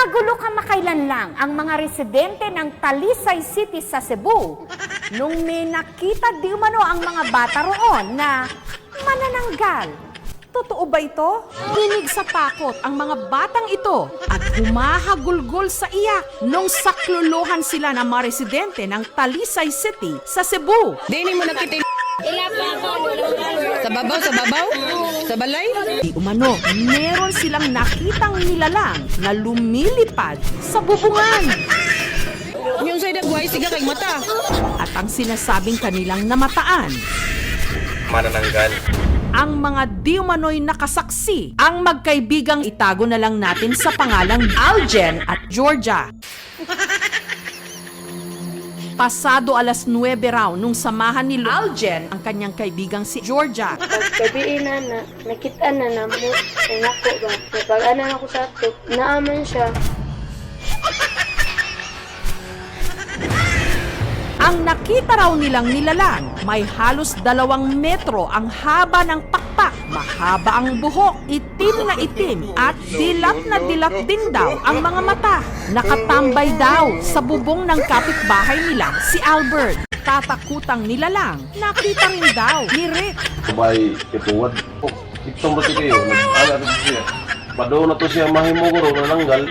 Nagkagulo kamakailan lang ang mga residente ng Talisay City sa Cebu nung may nakita di umano ang mga bata roon na manananggal. Totoo ba ito? Inig sa takot ang mga batang ito at humahagulgol sa iyak nung saklolohan sila ng mga residente ng Talisay City sa Cebu. Dini mo nakita sa babaw, sa balay. Di umano, meron silang nakitang nilalang na lumilipad sa bubungan. Yung sa'yo nagway, siga kay mata. At ang sinasabing kanilang namataan, manananggal. ang mga di umano'y nakasaksi, ang magkaibigang itago na lang natin sa pangalang Aljen at Georgia. Pasado alas 9 raw nung samahan ni Aljen ang kanyang kaibigang si Georgia. Pagkabiin na, nakita na mo, nako ba? Napag-anan ako sa ato, naaman siya. Ang nakita raw nilang nilalang, may halos 2 metro ang haba ng pakpak, mahaba ang buhok, itim na itim at dilat na dilat din daw ang mga mata. Nakatambay daw sa bubong ng kapitbahay nila si Albert. Tatakutang nilalang, nakita rin daw ni Rick. Sabay kituwad. Itong ba kayo? Nag-ala rin siya. Pado na to siya mahimuguro na nanggal.